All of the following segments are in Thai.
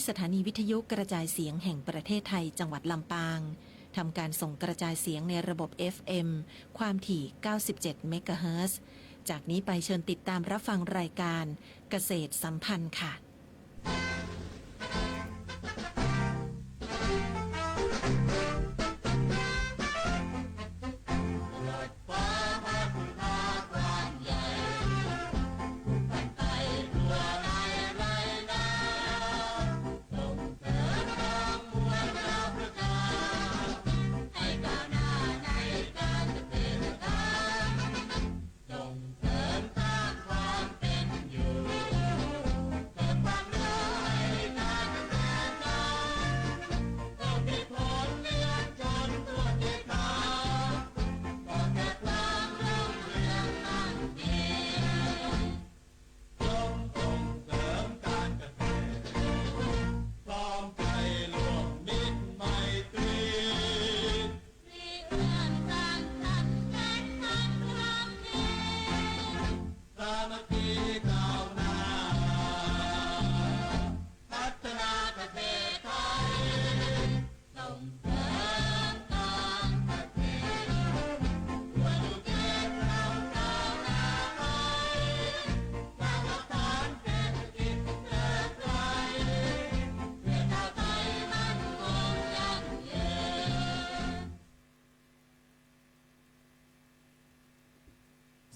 สถานีวิทยุกระจายเสียงแห่งประเทศไทยจังหวัดลำปางทำการส่งกระจายเสียงในระบบ FM ความถี่ 97 เมกะเฮิรตซ์ จากนี้ไปเชิญติดตามรับฟังรายการเกษตรสัมพันธ์ค่ะ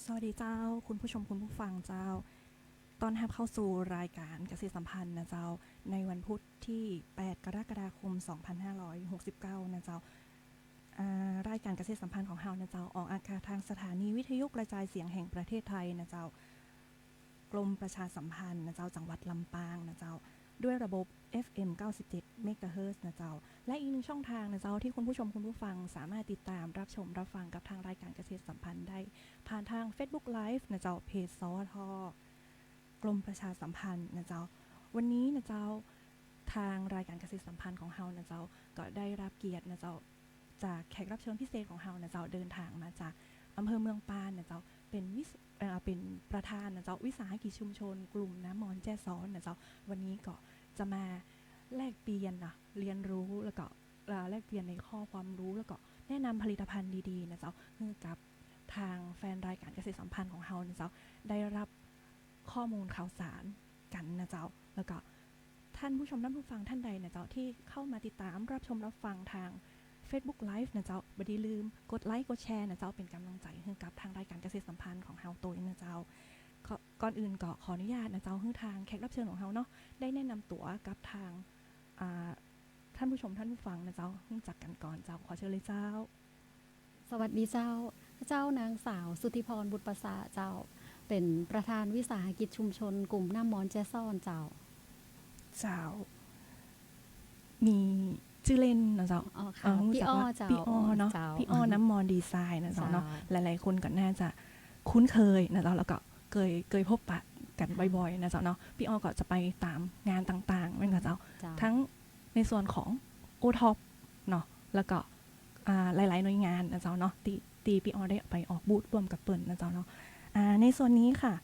สวัสดีเจ้าคุณผู้ชมคุณผู้ฟังเจ้าตอนรับเข้าสู่รายการเกษตรสัมพันธ์นะเจ้าในวันพุธที่8กรกฎาคม2569นะเจ้ารายการเกษตรสัมพันธ์ของเฮานะเจ้าออกอากาศทางสถานีวิทยุกระจายเสียงแห่งประเทศไทยนะเจ้ากรมประชาสัมพันธ์นะเจ้าจังหวัดลำปางนะเจ้าด้วยระบบ FM 97 เมกะเฮิรตซ์นะเจ้าและอีกหนึ่งช่องทางนะเจ้าที่คุณผู้ชมคุณผู้ฟังสามารถติดตามรับชมรับฟังกับทางรายการเกษตรสัมพันธ์ได้ผ่านทาง Facebook Live นะเจ้าเพจสวท.กรมประชาสัมพันธ์นะเจ้าวันนี้นะเจ้าทางรายการเกษตรสัมพันธ์ของเฮานะเจ้าก็ได้รับเกียรตินะเจ้าจากแขกรับเชิญพิเศษของเฮานะเจ้าเดินทางมาจากอำเภอเมืองปานนะเจ้าเป็นประธานนะเจ้าวิสาหกิจชุมชนกลุ่มน้ำมอนแจ้ซ้อนนะเจ้าวันนี้ก็จะมาแลกเปลี่ยนนะเรียนรู้แล้วก็แลกเปลี่ยนในข้อความรู้แล้วก็แนะนำผลิตภัณฑ์ดีๆนะเจ้าให้กับทางแฟนรายการเกษตรสัมพันธ์ของเฮานะเจ้าได้รับข้อมูลข่าวสารกันนะเจ้าแล้วก็ท่านผู้ชมท่านผู้ฟังท่านใดนะเจ้าที่เข้ามาติดตามรับชมรับฟังทาง Facebook Live นะเจ้าบ่ได้ลืมกดไลค์กดแชร์นะเจ้าเป็นกำลังใจให้กับทางรายการเกษตรสัมพันธ์ของเฮาตัวนะเจ้าก่อนอื่นก็ขออนุญาตนะเจ้าให้ทางแขกรับเชิญของเฮาเนาะได้แนะนำตัวกับทางท่านผู้ชมท่านผู้ฟังนะเจ้ารู้จักกันก่อนเจ้าขอเชิญเลยเจ้าสวัสดีเจ้านางสาวสุทธิพรบุตรประสาเจ้าเป็นประธานวิสาหกิจชุมชนกลุ่มน้ำมอนแจ้ซ้อนเจ้ามีชื่อเล่นนะเจ้าพี่อ้อเจ้าพี่อ้อเนาะพี่อ้อน้ำมอนดีไซน์นะเจ้าเนาะหลายๆคนก็น่าจะคุ้นเคยนะเจ้าแล้วก็เคยพบปะกันบ่อยๆนะเจ้าเนาะพี่อ้อก็จะไปตามงานต่างๆไม่กับเจ้าทั้งในส่วนของโอท็อปเนาะแล้วก็หลายๆหน่วยงานนะเจ้าเนาะตีพี่อ้อได้ไปออกบูธร่วมกับเปิ้ลนะเจ้าเนาะในส่วนนี้ค่ะ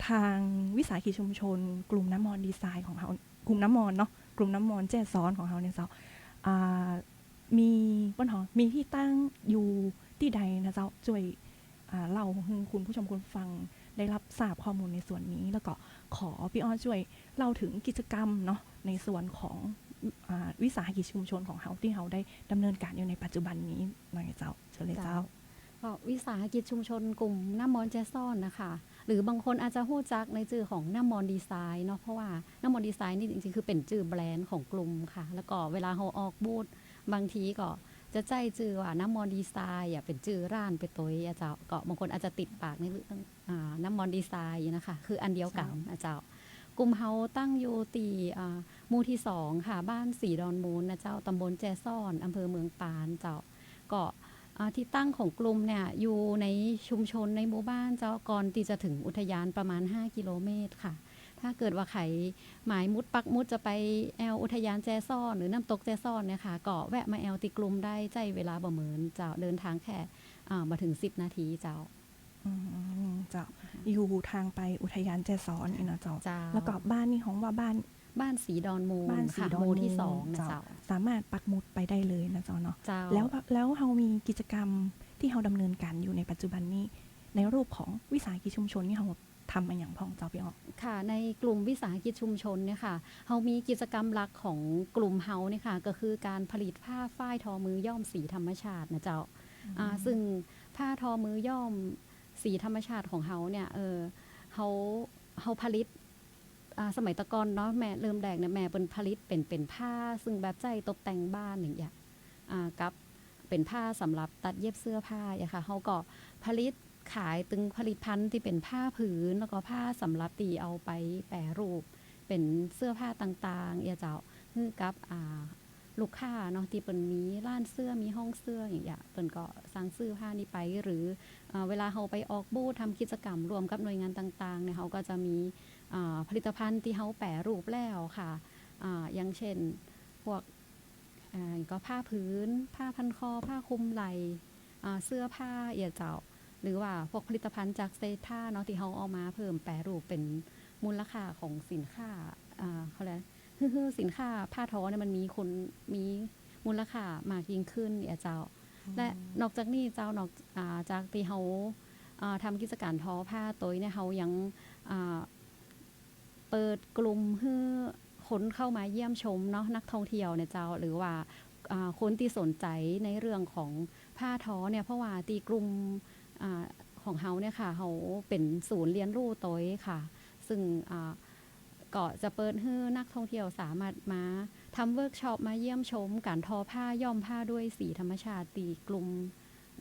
ทางวิสาหกิจชุมชนกลุ่มน้ำมอนดีไซน์ของเรากลุ่มน้ำมอนเนาะกลุ่มน้ำมอนแจ้ซ้อนของเราเนี่ยเจ้ามีที่ตั้งอยู่ที่ใดนะเจ้าช่วยเล่าให้คุณผู้ชมคุณฟังได้รับทราบข้อมูลในส่วนนี้แล้วก็ขอพี่อ้อช่วยเล่าถึงกิจกรรมเนาะในส่วนของวิสาหกิจชุมชนของเราที่เราได้ดำเนินการอยู่ในปัจจุบันนี้หน่อยเจ้าเชิญเลยเจ้าวิสาหกิจชุมชนกลุ่มน้ำมอนแจ้ซ้อนนะคะหรือบางคนอาจจะรู้จักในชื่อของน้ำมอนดีไซน์เนาะเพราะว่าน้ำมอนดีไซน์นี่จริงๆคือเป็นชื่อแบรนด์ของกลุ่มค่ะแล้วก็เวลาเราออกบูธบางทีก็จะใจชื่อว่าน้ำมอนดีไซน์เป็นชื่อร้านไปตัวเจ้าก็บางคนอาจจะติดปากในเรื่องน้ำมอนดีไซน์นะคะคืออันเดียวกันเจ้ากลุ่มเฮาตั้งอยู่ตีหมู่ที่2ค่ะบ้านสีดอนมูลนะเจ้าตำบลแจ้ซ้อนอำเภอเมืองปานเจ้าก็ที่ตั้งของกลุ่มเนี่ยอยู่ในชุมชนในหมู่บ้านเจ้าก่อนที่จะถึงอุทยานประมาณ5กิโลเมตรค่ะถ้าเกิดว่าใครหมายมุดปักมุดจะไปแอลอุทยานแจ้ซ้อนหรือน้ำตกแจ้ซ้อนเนี่ยค่ะก็แวะมาแอลติกลุ่มได้ใจเวลาบ่เหมือนเจ้าเดินทางแค่มาถึง10นาทีเจ้าอยู่ทางไปอุทยานแจ้ซ้อนนี่นะเจ้าแล้วก็บ้านนี่ของว่าบ้ บ้านสีดอนมูล บ้านสี ค่ะ ดอน หมู่ที่ มูล 2นะเจ้า สามารถปักหมุดไปได้เลยนะเจ้าเนาะ เจ้า แล้วเรามีกิจกรรมที่เราดำเนินการอยู่ในปัจจุบันนี้ ในรูปของวิสาหกิจชุมชนนี่เราทำมาอย่างพ่องเจ้าพี่อ้อ ค่ะในกลุ่มวิสาหกิจชุมชนเนี่ยค่ะเฮามีกิจกรรมหลักของกลุ่มเฮาเนี่ยค่ะก็คือการผลิตผ้าฝ้ายทอมือย่อมสีธรรมชาตินะเจ้าซึ่งผ้าทอมือย่อมสีธรรมชาติของเฮาเนี่ยเฮาผลิตสมัยตะกอนเนาะแม่เริ่มแรกเนี่ยแม่เป็นผลิตเป็นผ้าซึ่งแบบใจตกแต่งบ้านอย่างเงี้ยกับเป็นผ้าสำหรับตัดเย็บเสื้อผ้าอะค่ะเฮาก็ผลิตขายตึงผลิตภัณฑ์ที่เป็นผ้าผืนแล้วก็ผ้าสำหรับตีเอาไปแปรรูปเป็นเสื้อผ้าต่างๆเจ้าคือกับลูกค้าเนาะที่เปิ้นมีร้านเสื้อมีห้องเสื้ออย่างเงี้ยเปิ้นก็สั่งซื้อผ้านี้ไปหรือเวลาเฮาไปออกบูธทำกิจกรรมรวมกับหน่วยงานต่างๆเนี่ยเฮาก็จะมีผลิตภัณฑ์ที่เฮาแปรรูปแล้วค่ะอย่างเช่นพวกก็ผ้าพื้นผ้าพันคอผ้าคลุมไหล่เสื้อผ้าเจ้าหรือว่าพวกผลิตภัณฑ์จากเซท่าเนาะที่เขาเอามาเพิ่มแปรรูปเป็นมูลค่าของสินค้าเขาเรียกคือสินค้าผ้าทอเนี่ยมันมีมูลค่ามากยิ่งขึ้นเจ้าและนอกจากนี้เจ้านอกจากที่เขาทำกิจการทอผ้าตัวเนี่ยเขายังเปิดกลุ่มให้คนเข้ามาเยี่ยมชมเนาะนักท่องเที่ยวเนี่ยเจ้าหรือว่าคนที่สนใจในเรื่องของผ้าทอเนี่ยเพราะว่าตีกลุ่มของเฮาเนี่ยค่ะเฮาเป็นศูนย์เรียนรู้ตัวค่ะซึ่งก็จะเปิดให้นักท่องเที่ยวสามารถมาทำเวิร์กช็อปมาเยี่ยมชมการทอผ้าย้อมผ้าด้วยสีธรรมชาติตีกลุ่ม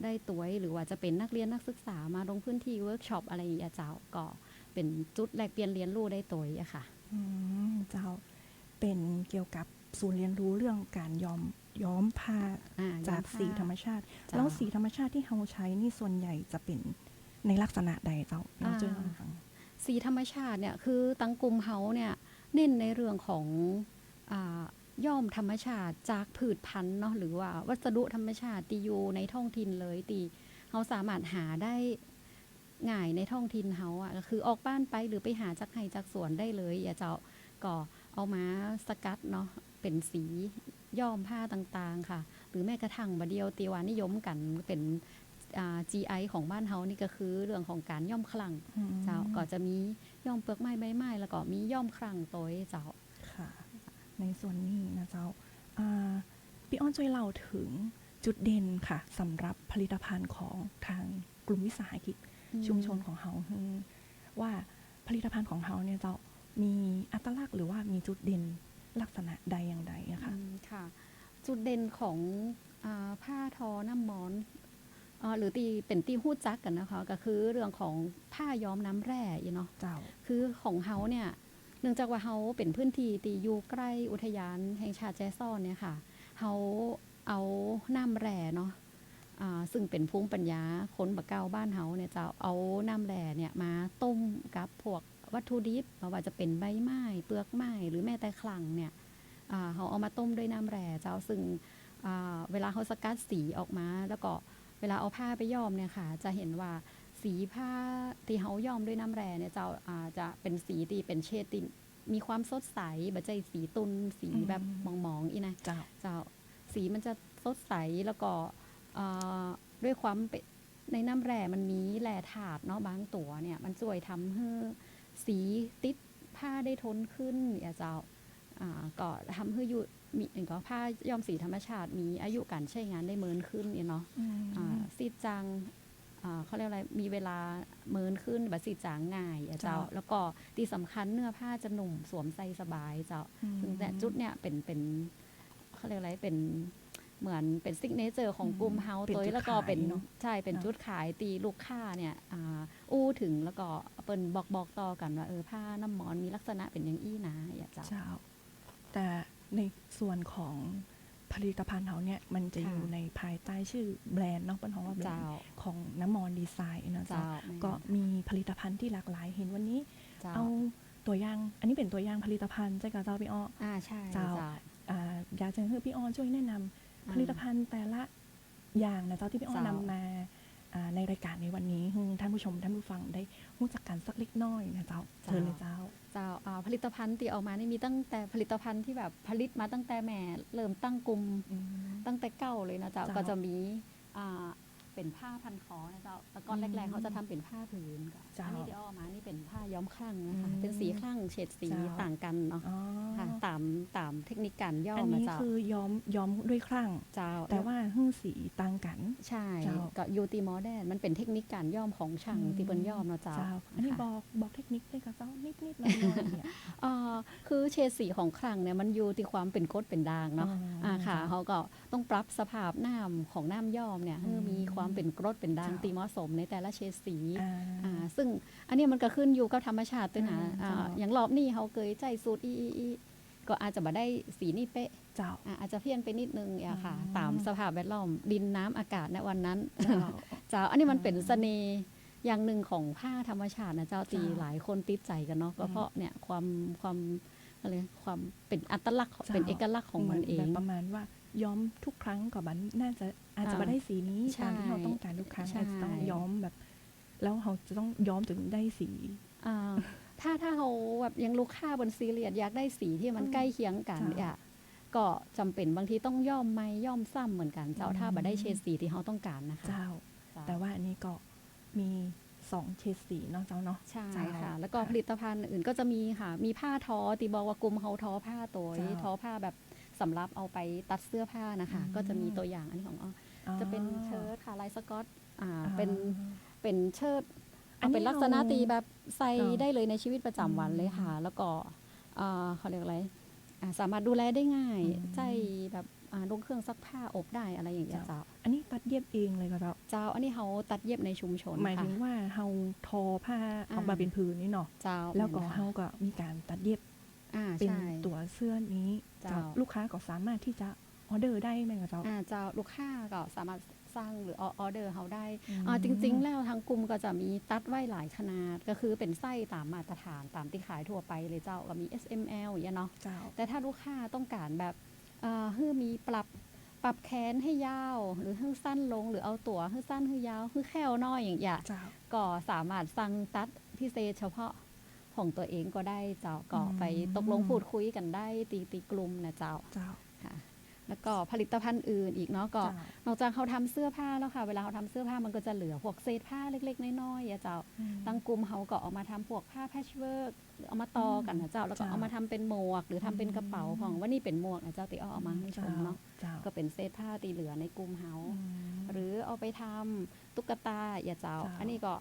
ได้ตัวหรือว่าจะเป็นนักเรียนนักศึกษามาลงพื้นที่เวิร์กช็อปอะไรอย่างเงี้ยเจ้าก็เป็นจุดแลกเปลี่ยนเรียนรู้ได้ตัวอะค่ะเจ้าเป็นเกี่ยวกับศูนย์เรียนรู้เรื่องการย้อมผ้าจากสีธรรมชาติแล้วสีธรรมชาติที่เราใช้นี่ส่วนใหญ่จะเป็นในลักษณะใดเจ้าเราจะลองฟังสีธรรมชาติเนี่ยคือตั้งกลุ่มเฮาเนี่ยเน้นในเรื่องของย่อมธรรมชาติจากพืชพันธุ์เนาะหรือว่าวัสดุธรรมชาติที่อยู่ในท้องถิ่นเลยที่เฮาสามารถหาได้ง่ายในท้องถิ่นเฮาก็คือออกบ้านไปหรือไปหาจากไร่จากสวนได้เลยอย่าเจ้าก็เอามาสกัดเนาะเป็นสีย้อมผ้าต่างๆค่ะหรือแม้กระทั่งบะเดียวตีวานิยมกันเป็นGI ของบ้านเฮานี่ก็คือเรื่องของการย่อมคลั่งเจ้าก็จะมีย่อมเปลือกไม้ใบไม้แล้วก็มีย่อมคลั่งตัวเจ้าค่ะในส่วนนี้นะเจ้าพี่อ้อนช่วยเล่าถึงจุดเด่นค่ะสำหรับผลิตภัณฑ์ของทางกลุ่มวิสาหกิจชุมชนของเฮาว่าผลิตภัณฑ์ของเฮาเนี่ยเจ้ามีอัตลักษณ์หรือว่ามีจุดเด่นลักษณะใดอย่างใดนะคะค่ะจุดเด่นของผ้าทอน้ำม้อนหรือตีเป็นตีหู้จักกันนะคะก็คือเรื่องของผ้าย้อมน้ำแร่เนาะเจ้าคือของเฮาเนี่ยเนื่องจากว่าเฮาเป็นพื้นที่ตีอยู่ใกล้อุทยานแห่งชาติแจ้ซ้อนเนี่ยค่ะเฮาเอาน้ำแร่เนาะซึ่งเป็นภูมิปัญญาคนบะเก้าบ้านเฮาเนี่ยจะเอาน้ำแร่เนี่ยมาต้มกับพวกวัตถุดิบไม่ว่าจะเป็นใบไม้เปลือกไม้หรือแม้แต่คลังเนี่ยเขาเอามาต้มด้วยน้ำแร่เจ้าซึ่งเวลาเขาสกัดสีออกมาแล้วก็เวลาเอาผ้าไปย้อมเนี่ยค่ะจะเห็นว่าสีผ้าที่เขาย้อมด้วยน้ำแร่เนี่ยจะเป็นสีที่เป็นเฉดที่มีความสดใสแบบใจสีตุนสีแบบมองๆอีนะเจ้าสีมันจะสดใสแล้วก็ด้วยความในน้ำแร่มันมีแร่ธาตุเนาะบางตัวเนี่ยมันช่วยทำให้สีติดผ้าได้ทนขึ้นเจ้าก็ทำให้อยู่มีก็ผ้าย้อมสีธรรมชาติมีอายุการใช้งานได้เมินขึ้นเนาะสีจางเขาเรียกอะไรมีเวลาเมินขึ้นแบบสีจางง่ายเจ้าแล้วก็ที่สำคัญเนื้อผ้าจะหนุ่มสวมใส่สบายเจ้าซึ่งแต่จุดเนี่ยเป็นเขาเรียกอะไรเป็นเหมือนเป็นซิกเนเจอร์ของกลุ่มเฮาตัวแล้วก็เป็นใช่เป็นจุดขายตีลูกค้าเนี่ยอู้ถึงแล้วก็เปิ้นบอกต่อกันว่าผ้าน้ำมอนมีลักษณะเป็นอย่างอี้นะเจ้าแต่ในส่วนของผลิตภัณฑ์เขาเนี่ยมันจะอยู่ในภายใต้ชื่อแบรนด์เนาะเป็นของว่าแบรนด์ของน้ำมอนดีไซน์นะเจ้าก็มีผลิตภัณฑ์ที่หลากหลายเห็นวันนี้เอาตัวอย่างอันนี้เป็นตัวอย่างผลิตภัณฑ์ใช่กับเจ้าพี่อ้อใช่เจ้าอยากจะให้พี่อ้อช่วยแนะนำผลิตภัณฑ์แต่ละอย่างนะเจ้าที่พี่อ้อนำมา ในรายการในวันนี้ให้ท่านผู้ชมท่านผู้ฟังได้รู้จักกันสักเล็กน้อยนะเจ้าเชิญเลยเจ้าผลิตภัณฑ์ที่ออกมานี่มีตั้งแต่ผลิตภัณฑ์ที่แบบผลิตมาตั้งแต่แม่เริ่มตั้งกลุ่มตั้งแต่เก้าเลยนะเจ้าก็จะมีเป็นผ้าพันคอนะเจ้าแต่ก่อนแรกๆเขาจะทำเป็นผ้าผืนก็อันนี้ที่ออกมานี่เป็นผ้าย้อมคลั่งนะคะเป็นสีคลั่งเฉดสีต่างกันเนาะค่ะตามเทคนิคการย้อมนะเจ้าอันนี้คือย้อมด้วยคลั่งเจ้าแต่ว่าหื้อสีต่างกันใช่ก็ยูตีมอแดนมันเป็นเทคนิคการย้อมของช่างที่เปิ้นย้อมเนาะเจ้าอันนี้บอกเทคนิคได้กับเจ้านิดๆหน่อยๆเนี่ยคือเฉดสีของคลั่งเนี่ยมันอยู่ที่ความเป็นกรดเป็นด่างเนาะค่ะเขาก็ต้องปรับสภาพน้ำของน้ำย้อมเนี่ยให้มีความเป็นกรดเป็นด่างตีเหมาะสมในแต่ละเฉดสีซึ่งอันนี้มันก็ขึ้นอยู่กับธรรมชาติด้วยนะอย่างรอบนี้เขาเคยใจสูตรอีก็อาจจะมาได้สีนี่เป๊ะอาจจะเพี้ยนไปนิดนึงอะค่ะตามสภาพแวดล้อมดินน้ำอากาศในวันนั้นเจ้าอันนี้มันเป็นเสน่ห์อย่างหนึ่งของผ้าธรรมชาตินะเจ้าตีหลายคนติดใจกันเนาะก็เพราะเนี่ยความอะไรความเป็นอัตลักษณ์เป็นเอกลักษณ์ของมันเองประมาณว่าย้อมทุกครั้งกับมันน่าจะอาจจะมาได้สีนี้ตามที่เราต้องการทุกครั้งอาจจะต้องย้อมแบบแล้วเขาจะต้องย้อมถึงได้สีถ้าเขาแบบยังลูกค้าบนซีเรียสอยากได้สีที่มันใกล้เคียงกันเนี่ยก็จำเป็นบางทีต้องย่อมไม่ย่อมซ้ำเหมือนกันเจ้าถ้าบัได้เฉดสีที่เขาต้องการนะคะเจ้าแต่ว่าอันนี้ก็มี2เฉดสีเนาะเจ้าเนาะใช่ค่ะแล้วก็ผลิตภัณฑ์อื่นก็จะมีค่ะมีผ้าทอตีบอกว่ากลุ่มเขาทอผ้าตัวทอผ้าแบบสำหรับเอาไปตัดเสื้อผ้านะคะก็จะมีตัวอย่างอันนี้ของจะเป็นเชิ้ตค่ะลายสก๊อตเป็นเชิ้ตเป็นลักษณะตีแบบใส่ได้เลยในชีวิตประจำวันเลยค่ะแล้วก็เขาเรียกอะไรสามารถดูแลได้ง่ายใจแบบลงเครื่องซักผ้าอบได้อะไรอย่างเงี้ยเจ้าอันนี้ตัดเย็บเองเลยก็เจ้าอันนี้เขาตัดเย็บในชุมชนหมายถึงว่าเขาทอผ้าออกมาเป็นผืนนี่เนาะแล้วก็เขาก็มีการตัดเย็บเป็นตัวเสื้อนี้ลูกค้าก็สามารถที่จะออเดอร์ได้ไหมคะเจ้าเจ้าลูกค้าก็สามารถสร้างหรือออเดอร์เขาได้จริงๆแล้วทางกลุ่มก็จะมีตัดไว้หลายขนาดก็คือเป็นไส้ตามมาตรฐานตามที่ขายทั่วไปเลยเจ้าก็มี SML อย่างเงี้ยเนาะแต่ถ้าลูกค้าต้องการแบบให้มีปรับแขนให้ยาวหรือให้สั้นลงหรือเอาตัวให้สั้นให้ยาวให้แค่วน้อยอย่างเงี้ยก็สามารถสั่งตัดพิเศษเฉพาะของตัวเองก็ได้เจ้าก็ไปตกลงพูดคุยกันได้ตีกลุ่มนะเจ้าค่ะแล้วก็ผลิตภัณฑ์อื่นอีกเนาะก็นอกจากเขาทำเสื้อผ้าแล้วค่ะเวลาเขาทำเสื้อผ้ามันก็จะเหลือพวกเศษผ้าเล็กๆน้อยๆเจ้าตั้งกลุ่มเขาก็เอามาทำพวกผ้าแพชเวิร์กเอามาต่อกันนะเจ้าแล้วก็เอามาทำเป็นหมวกหรือทำเป็นกระเป๋าของว่านี่เป็นหมวกนะเจ้าตีเอามาให้ชมเนาะก็เป็นเศษผ้าตีเหลือในกลุ่มเขาหรือเอาไปทำตุ๊กตาเจ้าอันนี้ก็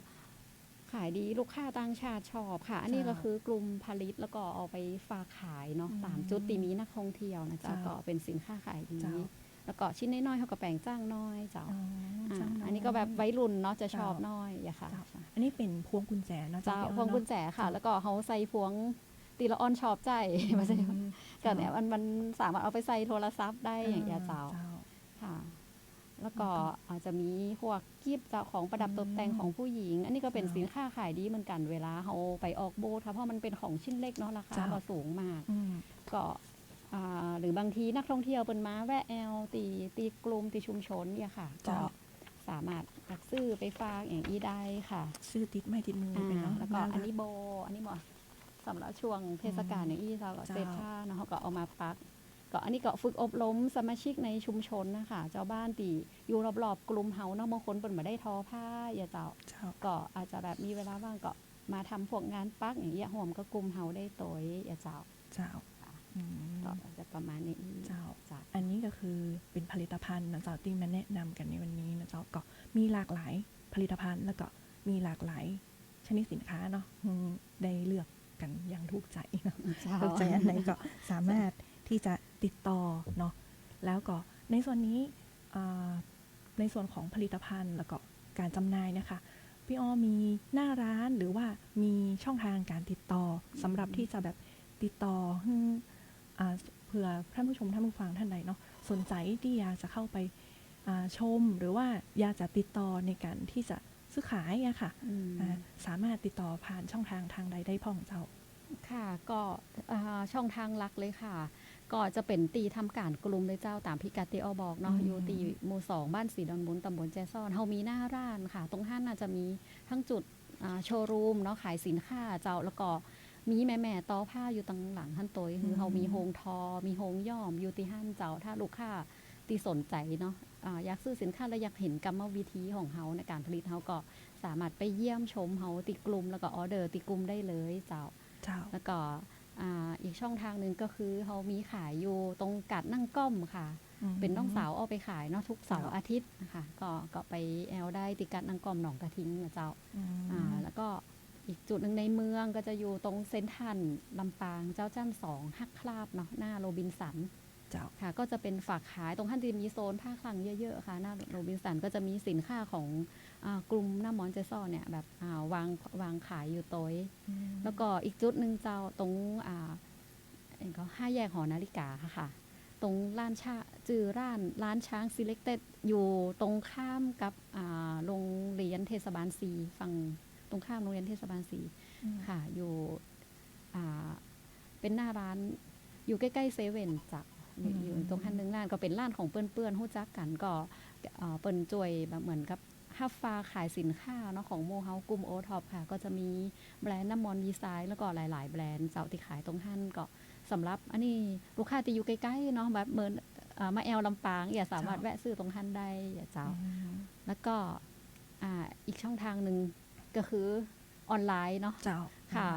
ขายดีลูกค้าต่างชาติชอบค่ะอันนี้ก็คือกลุ่มผลิตแล้วก็เอาไปฝากขายเนาะตามจุดที่มีนักท่องเที่ยวนะเจ้าก็เป็นสินค้าขายดีแล้วก็ชิ้นน้อยๆเขาก็แปลงจ้างน้อยเจ้าอันนี้ก็แบบวัยรุ่นเนาะจะชอบน้อยอย่าค่ะอันนี้เป็นพวงกุญแจเนาะเจ้าพวงกุญแจค่ะแล้วก็เขาใส่พวงตีละออนชอบใจมาใช่ก็เนี่ยมันสามารถเอาไปใส่โทรศัพท์ได้อย่างเงี้ยเจ้าค่ะแล้วก็อาจจะมีพวกกีบของประดับตกแต่งของผู้หญิงอันนี้ก็เป็นสินค้าขายดีเหมือนกันเวลาเขาไปออกบูธเพราะมันเป็นของชิ้นเล็กเนาะราคาก็สูงมากก็หรือบางทีนักท่องเที่ยวเป็นมาแวะแอลตีกลุ่มตีชุมชนเนี่ยค่ะก็สามารถตักซื้อไปฝากอย่างนี้ได้ค่ะซื้อติดไม่ติดมือไปเนาะแล้วก็อันนี้เหมาะสำหรับช่วงเทศกาลอย่างนี้เราก็เซตผ้าเนาะเขาก็เอามาปักก็อันนี้ก็ฝึกอบรมสมาชิกในชุมชนนะคะเจ้าบ้านตีอยู่รอบๆกลุ่มเฮาเนาะบางคนเปิดมาได้ทอผ้าอย่าเจ้าก็อาจจะแบบมีเวลาว่างก็มาทำพวกงานปักอย่างเงี้ยห่วมก็กลุ่มเฮาได้ตัวอย่าเจ้าก็จะประมาณนี้เจ้าอันนี้ก็คือเป็นผลิตภัณฑ์นะเจ้าที่มาแนะนำกันในวันนี้นะเจ้าก็มีหลากหลายผลิตภัณฑ์แล้วก็มีหลากหลายชนิดสินค้าเนาะได้เลือกกันอย่างถูกใจถูกใจอันไหนก็สามารถที่จะติดต่อเนาะแล้วก็ในส่วนนี้ในส่วนของผลิตภัณฑ์แล้วก็การจำหน่ายนะคะพี่อ้อมีหน้าร้านหรือว่ามีช่องทางการติดต่อสำหรับที่จะแบบติดต่อเผื่อท่านผู้ชมท่านผู้ฟังท่านใดเนาะสนใจที่อยากจะเข้าไปชมหรือว่าอยากจะติดต่อในการที่จะซื้อขายอะค่ะสามารถติดต่อผ่านช่องทางใดได้พ่องเจ้าค่ะก็ช่องทางหลักเลยค่ะ ก็จะเป็นตีทำการกลุ่มเลยเจ้าตามพิกัดที่อ้อบอกเนาะอยู่ตีหมู่2บ้านสีดอนบุญตำบลแจซ่อนเฮามีหน้าร้านค่ะตรงห้านน่าจะมีทั้งจุดโชว์รูมเนาะขายสินค้าเจ้าแล้วก็มีแม่ๆต่อผ้าอยู่ตังหลังหันตัวคือเฮามีโฮงทอมีโฮงย่อมอยู่ที่หันเจ้าถ้าลูกค้าที่สนใจเนาะอยากซื้อสินค้าและอยากเห็นกรรมวิธีของเฮาในการผลิตเฮาก็สามารถไปเยี่ยมชมเฮาติกลุ่มแล้วก็ออเดอร์ติกลุ่มได้เลยเจ้าแล้วก็อีกช่องทางหนึ่งก็คือเขามีขายอยู่ตรงกัดนั่งก้อมค่ะเป็นน้องสาวเอาไปขายเนาะทุกเสาร์อาทิตย์นะคะก็ไปแอลได้ติกัดนั่งก้อมหนองกระทิงนะเจ้าแล้วก็อีกจุดหนึ่งในเมืองก็จะอยู่ตรงเซนทรัลลำปางเจ้าจั่น2ฮักคราบเนาะหน้าโรบินสันค่ะก็จะเป็นฝากขายตรงท่านจะมีโซนผ้าคลังเยอะๆค่ะหน้าโรบินสันก็จะมีสินค้าของกลุ่มหน้ามอนเจซ่อเนี่ยแบบวางขายอยู่โต้ยแล้วก็อีกจุดหนึ่งเจ้าตรงก็5 แยกหอนาฬิกาค่ะตรงร้านจื่อร้านช้าง selected อยู่ตรงข้ามกับโรงเรียนเทศบาล4ฝั่งตรงข้ามโรงเรียนเทศบาล4ค่ะอยู่เป็นหน้าร้านอยู่ใกล้ๆเซเว่นจ้ะอยู่ตรงข้างนึงร้านก็เป็นร้านของเปื้อนๆฮู้จักกันก็เปิ้นจ่วยแบบเหมือนกับฮับฟ้าขายสินค้าเนาะของโมเฮากลุ่มโอท็อปค่ะก็จะมีแบรนด์น้ำมอนดีไซน์แล้วก็หลายๆแบรนด์เจ้าที่ขายตรงหันก็สำหรับอันนี้ลูกค้าที่อยู่ใกล้ๆเนาะแบบเหมือนมาแอลลำปางอย่าสามารถแวะซื้อตรงหันได้เจ้าแล้วก็อีกช่องทางหนึ่งก็คือออนไลน์เนาะค่ะ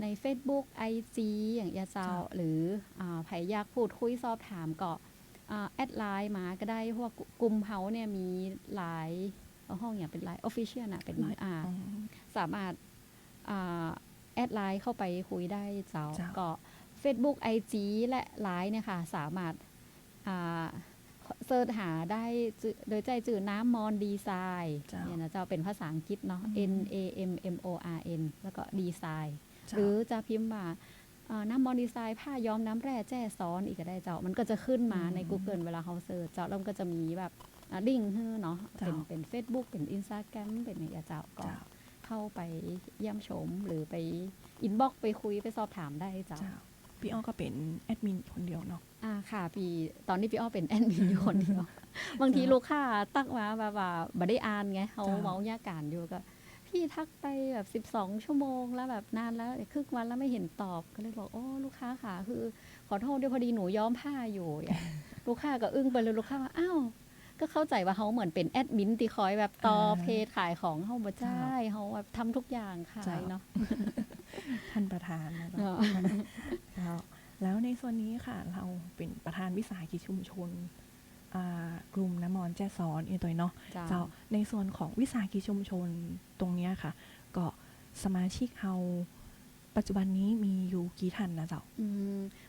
ใน Facebook IG อย่างเจ้าหรือใครอยากพูดคุยสอบถามก็แอดไลน์มาก็ได้เพราะว่ากลุ่มเฮาเนี่ยมีหลายห้องอย่างเป็นไลน์ Official น่ะเป็นสามารถแอดไลน์เข้าไปคุยได้เจ้าก็ Facebook IG และไลน์เนี่ยค่ะสามารถเสิร์ชหาได้โดยใจจื่อน้ำมอนดีไซน์เนี่ยนะเจ้าเป็นภาษาอังกฤษเนาะ NAMMORN แล้วก็ดีไซน์หรือจะพิมพ์ว่าน้ำมอนดีไซน์ผ้าย้อมน้ำแร่แจ้ซ้อนอีกก็ได้เจ้ามันก็จะขึ้นมาใน Google เวลาเขาเสิร์ชเจ้าแล้วมันก็จะมีแบบลิงก์ให้เนาะเป็น Facebook เป็น Instagram เป็นอย่างเจ้าก็เข้าไปเยี่ยมชมหรือไปอินบ็อกซ์ไปคุยไปสอบถามได้เจ้าพี่อ้อก็เป็นแอดมินคนเดียวเนาะค่ะตอนนี้พี่อ้อเป็นแอดมินอยู่คนเดียวบางทีลูกค้าตักมาแบบว่าบ่ได้อ่านไงเขาเมาย่าการอยู่ก็พี่ทักไปแบบ12 ชั่วโมงแล้วแบบนานแล้วครึ่งวันแล้วไม่เห็นตอบก็เลยบอกโอ้ลูกค้าค่ะคือขอโทษด้วยพอดีหนูย้อมผ้าอยู่ลูกค้าก็อึ้งไปเลยลูกค้าว่าอ้าวก็เข้าใจว่าเขาเหมือนเป็นแอดมินที่คอยแบบต่อเพจขายของเขาบ่ใช่เขาแบบทำทุกอย่างขายเนาะท่านประธานนะแล้วในส่วนนี้ค่ะเราเป็นประธานวิสาหกิจชุมชนกลุ่มน้ำมอนแจ้ซ้อนตัวเนาะเจ้าในส่วนของวิสาหกิจชุมชนตรงนี้ค่ะก็สมาชิกเราปัจจุบันนี้มีอยู่กี่ท่านนะเจ้า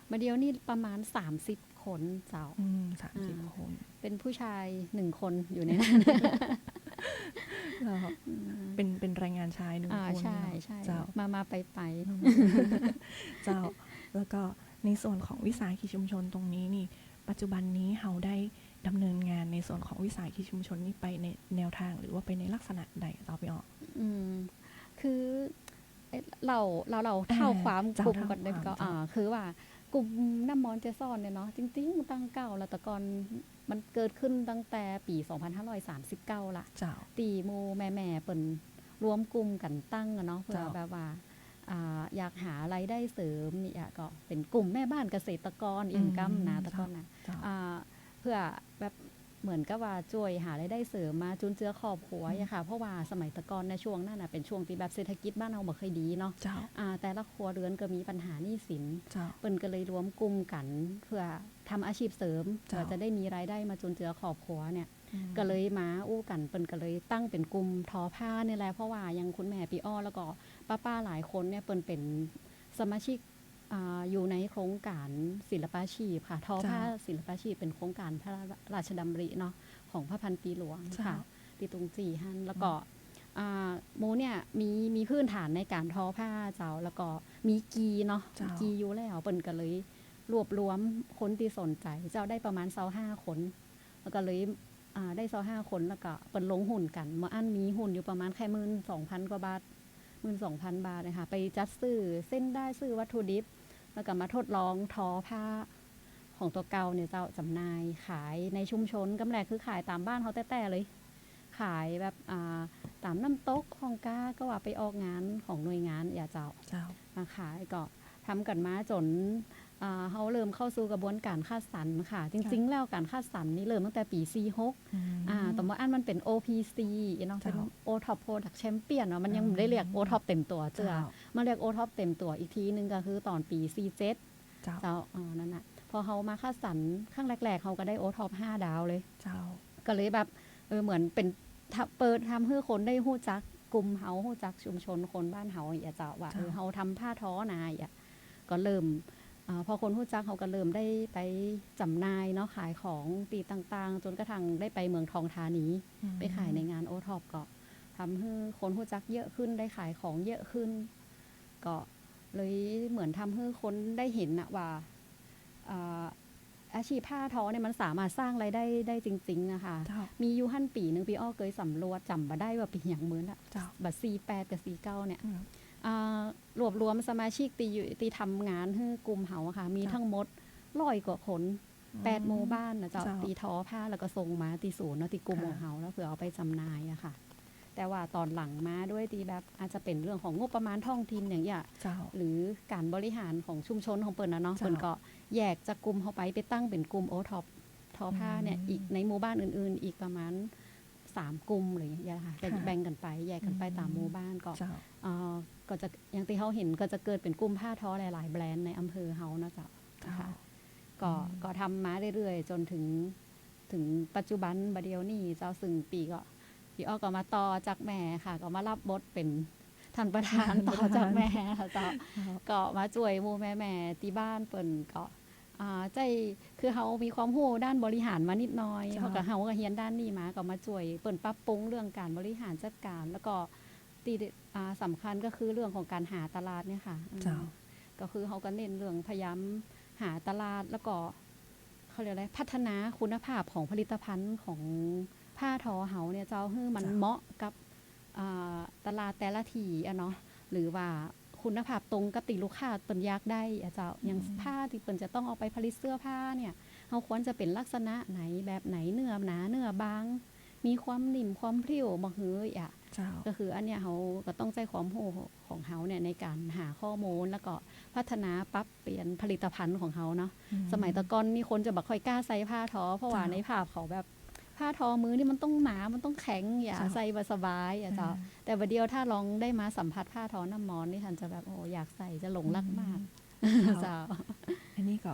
มาเดียวนี่ประมาณ30 คนเจ้า30 คนเป็นผู้ชาย1 คนอยู่ในนั้นเป็นแรงงานชาย1 คนใช่ใช่มาไปเจ้าแล้วก็ในส่วนของวิสาหกิจชุมชนตรงนี้นี่ปัจจุบันนี้เราได้ดำเนินงานในส่วนของวิสาหกิจชุมชนนี้ไปในแนวทางหรือว่าไปในลักษณะใดต่อไปคือเราเท่าความกลุ่มก่อนเลยก็คือว่ากลุ่มน้ำมอนเจซ่อนเนี่ยเนาะจริงๆตั้งเก่าแล้วแต่ก่อนมันเกิดขึ้นตั้งแต่ปี2539ล่ะตีโมแม่เปิ่นรวมกลุ่มกันตั้งเนาะเพื่อแบบว่าอยากหารายได้เสริมเนี่ยก็เป็นกลุ่มแม่บ้านเกษตรกรอินกัมนะแต่ก่อนนะเพื่อแบบเหมือนกับว่าช่วยหารายได้เสริมมาจุนเจือครอบครัวค่ะเพราะว่าสมัยตะกอนในช่วงนั้นเป็นช่วงที่แบบเศรษฐกิจบ้านเราบ่เคยดีเนาะแต่ละครัวเรือนก็มีปัญหาหนี้สินเปิ้นก็เลยรวมกลุ่มกันเพื่อทำอาชีพเสริมเพื่อจะได้มีรายได้มาจุนเจือครอบครัวเนี่ยก็เลยมาอู้กันเปิ้นก็เลยตั้งเป็นกลุ่มทอผ้านี่แหละเพราะว่ายังคุณแม่พี่อ้อแล้วก็ป้าหลายคนเนี่ยเปิ้นเป็นสมาชิกอยู่ในโครงการศิลปาชีพค่ะทอผ้าศิลปาชีพเป็นโครงการพระราชดำริเนาะของพระพันปีหลวงค่ะที่ตรงจีฮั่นแล้วก็โมเนี่ยมีพื้นฐานในการทอผ้าเจ้าแล้วก็มีกีเนาะกีอยู่แล้วเปิ้นก็เลยรวบรวมคนที่สนใจเจ้าได้ประมาณ25 คนแล้วก็เลยได้25 คนแล้วก็เปิ้นลงหุ่นกันมาอันมีหุ่นอยู่ประมาณแค่12,000 กว่าบาท12,000 บาทนะคะไปจัดซื้อเส้นได้ซื้อวัตถุดิบแล้วก็มาทดลองทอผ้า ของตัวเก่าเนี่ยเจ้าจำหน่ายขายในชุมชนกำแรกคือขายตามบ้านเขาแต่ๆเลย ขายแบบตามน้ำตกของก้าก็ว่าไปออกงานของหน่วยงานอย่าเจ้า เจ้า มาขายก็ทำกันมาจนเขาเริ่มเข้าสู่กระบวนการคัดสรรค่ะ จริง ๆ แล้วการคัดสรรนี่เริ่มตั้งแต่ปี 46แต่ว่าอันมันเป็น OPC เนาะเป็น O-Top Product Champion เนาะมันยังไม่ได้เรียก O-Top เต็มตัวเจ้ามาเรียก O-Top เต็มตัวอีกทีนึงก็คือตอนปี 47เจ้านั่นน่ะพอเขามาคัดสรรครั้งแรกๆเขาก็ได้ O-Top 5 ดาวเลยเจ้าก็เลยแบบเหมือนเป็นเปิดทำให้คนได้ฮู้จักกลุ่มเฮาฮู้จักชุมชนคนบ้านเฮาอย่าเจ้าว่าเฮาทำผ้าท้อนาอย่าก็เริ่มพอคนฮู้จักเขาก็เริ่มได้ไปจำหน่ายเนาะขายของตีต่างๆจนกระทั่งได้ไปเมืองทองธานีไปขายในงานโอท็อปก็ทำให้คนฮู้จักเยอะขึ้นได้ขายของเยอะขึ้นก็เลยเหมือนทำให้คนได้เห็นนะว่าอาชีพผ้าท้อเนี่ยมันสามารถสร้างรายได้จริงๆนะคะมีอยู่หั่นปีนึงพี่อ้อเคยสำรวจจำมาได้ว่าปีอย่างเหมือนอะบัตร48กับ49เนี่ยรวบรวมสมาชิกตีทำงานให้กลุ่มเฮาค่ะมีทั้งหมด100 กว่าคน8หมู่บ้านนะเจ้าตีทอผ้าแล้วก็ส่งมาตีศูนย์เนาะตีกลุ่มของเฮาแล้วเผื่อเอาไปจำหน่ายอะค่ะแต่ว่าตอนหลังมาด้วยตีแบบอาจจะเป็นเรื่องของงบประมาณท้องถิ่นอย่างเงี้ยหรือการบริหารของชุมชนของเปิ้นนะเนาะเปิ้นก็แยกจากกลุ่มเขาไปตั้งเป็นกลุ่มโอท็อปทอผ้าเนี่ยอีกในหมู่บ้านอื่นๆอีกประมาณ3 กลุ่มอะไรอย่างเงี้ยค่ะจะแบ่งกันไปแยกกันไปตามหมู่บ้านก็จะอย่างที่เขาเห็นก็จะเกิดเป็นกลุ่มผ้าท้อหลายๆแบรนด์ในอำเภอเฮานะจ๊ะค่ะก็ทำมาเรื่อยๆจนถึงปัจจุบันบัดเดียวนี้เจ้าซึ่งปีก็พี่อ้อก็มาต่อจากแม่ค่ะก็มารับบทเป็นท่านประธานต่อจากแม่ค่ะเจ้าก็มาช่วยหมู่แม่ๆที่บ้านเปิ้นก็ใจคือเฮามีความรู้ด้านบริหารมานิดหน่อยเพราะก็เฮาก็เรียนด้านนี้มาก็มาช่วยเปิ้นปรับปรุงเรื่องการบริหารจัดการแล้วก็ที่สำคัญก็คือเรื่องของการหาตลาดเนี่ยค่ะก็คือเฮาก็เน้นเรื่องพยายามหาตลาดแล้วก็เขาเรียกอะไรพัฒนาคุณภาพของผลิตภัณฑ์ของผ้าทอเฮาเนี่ยเจ้าให้มันเหมาะกับตลาดแต่ละที่เนาะหรือว่าคุณภาพตรงกับติลูกค้าเปิ้นอยากได้เจ้าอย่างผ้าที่เปิ้นจะต้องเอาไปผลิตเสื้อผ้าเนี่ยเฮาควรจะเป็นลักษณะไหนแบบไหนเนื้อหนาเนื้อบางมีความนิ่มความพริ้วบ่ฮือก็คืออันเนี้ยเฮาก็ต้องใช้ความรู้ของเฮาเนี่ยในการหาข้อมูลแล้วก็พัฒนาปรับเปลี่ยนผลิตภัณฑ์ของเฮาเนาะสมัยตะก่อนนี่คนจะบ่ค่อยกล้าใส่ผ้าทอเพราะว่าในภาพเขาแบบผ้าทอมือนี่มันต้องหนามันต้องแข็งอย่าใส่บ่สบายเจ้าแต่บัดเดียวถ้าลองได้มาสัมผัสผ้าทอน้ำมอนนี่ท่านจะแบบโอ้อยากใส่จะหลงรักมากเจ้าอันนี้ก็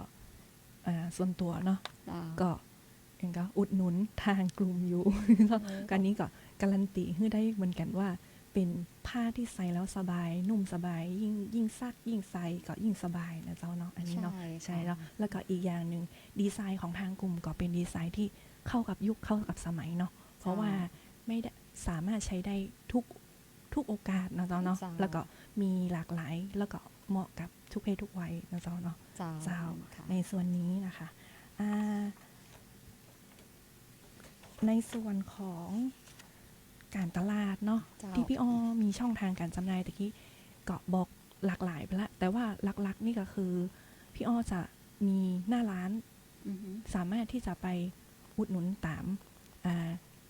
ส่วนตัวเนาะก็ยังก็อุดหนุนทางกลุ่มอยู่การนี้ก็การันตีให้ได้เหมือนกันว่าเป็นผ้าที่ใส่แล้วสบายนุ่มสบายยิ่งซักยิ่งใส่ก็ยิ่งสบายนะเจ้าเนาะอันนี้เนาะใช่แล้วแล้วก็อีกอย่างนึงดีไซน์ของทางกลุ่มก็เป็นดีไซน์ที่เข้ากับยุคเข้ากับสมัยเนาะเพราะว่าไม่ได้สามารถใช้ได้ทุกโอกาสนะเจ้าเนาะแล้วก็มีหลากหลายแล้วก็เหมาะกับทุกเพศทุกวัยนะเจ้าเนาะเจ้าในส่วนนี้นะคะในส่วนของการตลาดเนาะที่พี่อ้อมีช่องทางการจำหน่ายตะกี้ก็บอกหลากหลายไปละแต่ว่าหลักๆนี่ก็คือพี่อ้อจะมีหน้าร้านสามารถที่จะไปอุดหนุนตาม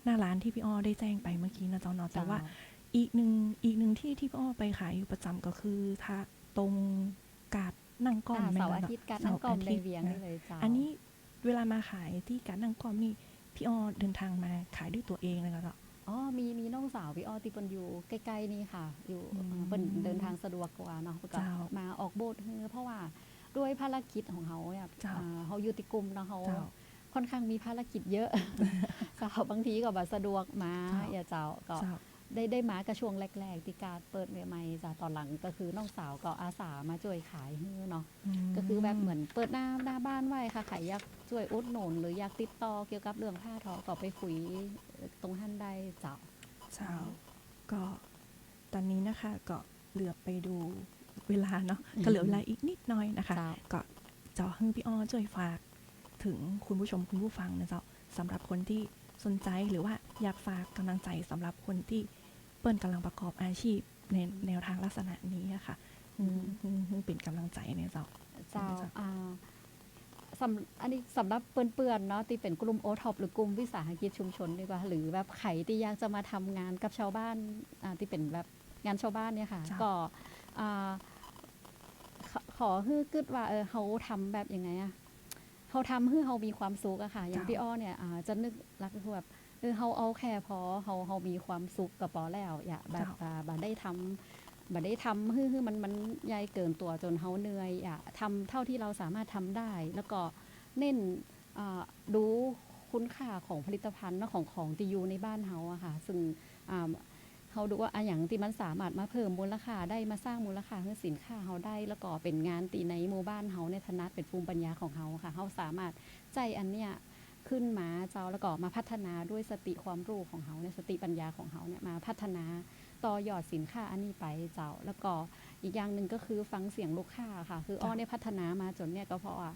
หน้าร้านที่พี่อ้อได้แจ้งไปเมื่อกี้นะเจ้าเนาะแต่ว่าอีกหนึ่งที่พี่อ้อไปขายอยู่ประจำก็คือถ้าตรงกาดนั่งก้อมเสาร์อาทิตย์กาดนั่งก้อมในเวียงนี่เลยจ้าอันนี้เวลามาขายที่กาดนั่งก้อมนี่พี่อ้อเดินทางมาขายด้วยตัวเองเลยก็มีน้องสาวพี่อ้อที่เปิ้นอยู่ใกล้ๆนี่ค่ะอยู่เปิ้นเดินทางสะดวกกว่าเนาะก็มาออกโบสถ์เพราะว่าด้วยภารกิจของเขาเนี่ยเขาอยู่ติกลุ่มเนาะเขาค่อนข้างมีภารกิจเยอะบางทีก็แบบสะดวกมาอย่าเจ้าก็ได้มากระช่วงแรกๆที่การเปิดใหม่ๆจ้ะตอนหลังก็คือน้องสาวก็อาสามาช่วยขายเนาะก็คือแบบเหมือนเปิดหน้าบ้านไว้ค่ะใครอยากช่วยอุดหนุนหรืออยากติดต่อเกี่ยวกับเรื่องผ้าทอก็ไปคุยตรงท่านได้เจ้าก็ตอนนี้นะคะก็เหลือไปดูเวลาเนาะก็เหลือเวลาอีกนิดหน่อยนะคะก็เจ้าให้พี่อ้อช่วยฝากถึงคุณผู้ชมคุณผู้ฟังนะเจ้าสำหรับคนที่สนใจหรือว่าอยากฝากกำลังใจสำหรับคนที่เปิ้นกำลังประกอบอาชีพในแนวทางลักษณะนี้ค่ะเป็นกำลังใจเนี่ยเจ้า อันนี้สำหรับเปื่อนๆเนาะที่เป็นกลุ่มโอท็อปหรือกลุ่มวิสาหกิจชุมชนดีกว่าหรือแบบใครที่อยากจะมาทำงานกับชาวบ้านที่เป็นแบบงานชาวบ้านเนี่ยค่ะก็ขอให้กึดว่าเขาทำแบบยังไงอะเขาทำให้เขามีความสุขอะค่ะอย่างพี่อ้อเนี่ยจะนึกรักคือแบบเขาเอาแค่พอเขามีความสุขกับพอแล้วอย่าแบบบ่ได้ทำให้มันใหญ่เกินตัวจนเขาเหนื่อยอย่าทำเท่าที่เราสามารถทำได้แล้วก็เน้นดูคุณค่าของผลิตภัณฑ์และของที่อยู่ในบ้านเขาอะค่ะซึ่งเขาดูว่าอย่างที่มันสามารถมาเพิ่มมูลค่าได้มาสร้างมูลค่าให้สินค้าเขาได้แล้วก็เป็นงานตีในหมู่บ้านเขาในฐานะเป็นภูมิปัญญาของเขาค่ะเขาสามารถใจอันเนี้ยขึ้นมาเจ้าแล้วก็มาพัฒนาด้วยสติความรู้ของเขาในสติปัญญาของเขาเนี่ยมาพัฒนาต่อยอดสินค้าอันนี้ไปเจ้าแล้วก็อีกอย่างหนึ่งก็คือฟังเสียงลูกค้าค่ะคืออ้อได้พัฒนามาจนเนี่ยก็เพราะว่า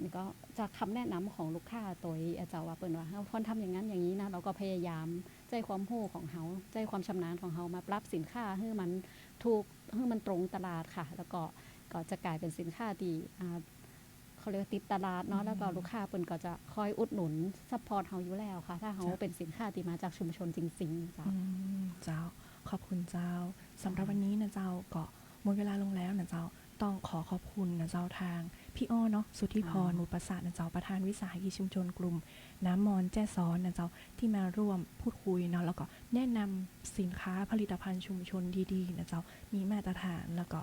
นี่ก็จากคำแนะนำของลูกค้าตัวเจ้าว่าเปิดว่าพอนทำอย่างนั้นอย่างนี้นะเราก็พยายามใจความรู้ของเขาใจความชำนาญของเขามาปรับสินค้าให้มันถูกให้มันตรงตลาดค่ะแล้วก็จะกลายเป็นสินค้าที่เขาเรียกติดตลาดเนาะแล้วก็ลูกค้าเปิ่นก็จะคอยอุดหนุนซัพพอร์ตเขาอยู่แล้วค่ะถ้าเขาเป็นสินค้าที่มาจากชุมชนจริงๆเจ้าขอบคุณเจ้าสำหรับวันนี้นะเจ้าก็หมดเวลาลงแล้วนะเจ้าต้องขอบคุณนะเจ้าทางพี่อ้อเนาะสุทธิพร นุชประสาทนะเจ้าประธานวิสาหกิจชุมชนกลุ่มน้ำมอนแจ้ซ้อนนะเจ้าที่มาร่วมพูดคุยเนาะแล้วก็แนะนำสินค้าผลิตภัณฑ์ชุมชนดีๆนะเจ้ามีมาตรฐานแล้วก็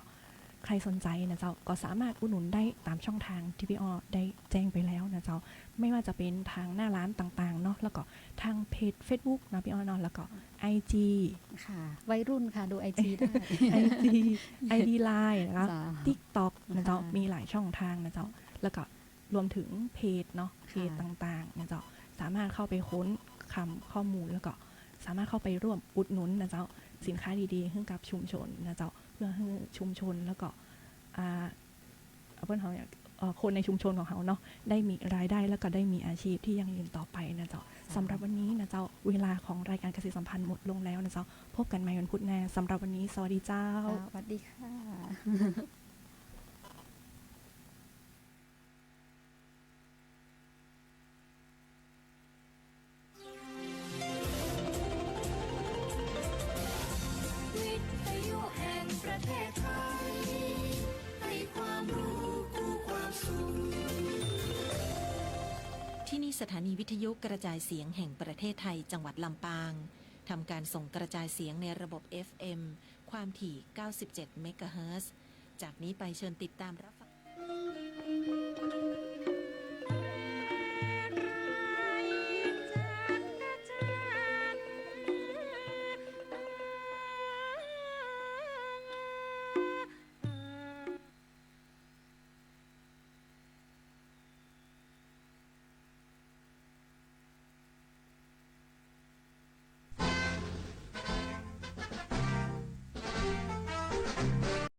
ใครสนใจนะเจ้าก็สามารถอุดหนุนได้ตามช่องทางที่พี่อ้อได้แจ้งไปแล้วนะเจ้าไม่ว่าจะเป็นทางหน้าร้านต่างๆเนาะแล้วก็ทางเพจ Facebook นะพี่อ้อเนาะแล้วก็ IG ค่ะวัยรุ่นค่ะดู IG ได้ ID Line นะคะ TikTok นะเจ้ามีหลายช่องทางนะเจ้าแล้วก็รวมถึงเพจเนาะเพจต่างๆนะเจ้าสามารถเข้าไปค้นคำข้อมูลแล้วก็สามารถเข้าไปร่วมอุดหนุนนะเจ้าสินค้าดีๆให้กับชุมชนนะเจ้าเพื่อให้ชุมชนแล้วก็เพื่อนเขาคนในชุมชนของเขาเนาะได้มีรายได้แล้วก็ได้มีอาชีพที่ยั่งยืนต่อไปนะเจ้าสำหรับวันนี้นะเจ้าเวลาของรายการเกษตรสัมพันธ์หมดลงแล้วนะเจ้าพบกันใหม่วันพุธหน้าสำหรับวันนี้สวัสดีเจ้าสวัสดีค่ะที่นี่สถานีวิทยุกระจายเสียงแห่งประเทศไทยจังหวัดลำปางทำการส่งกระจายเสียงในระบบ FM ความถี่ 97 เมกะเฮิรตซ์ จากนี้ไปเชิญติดตามรับ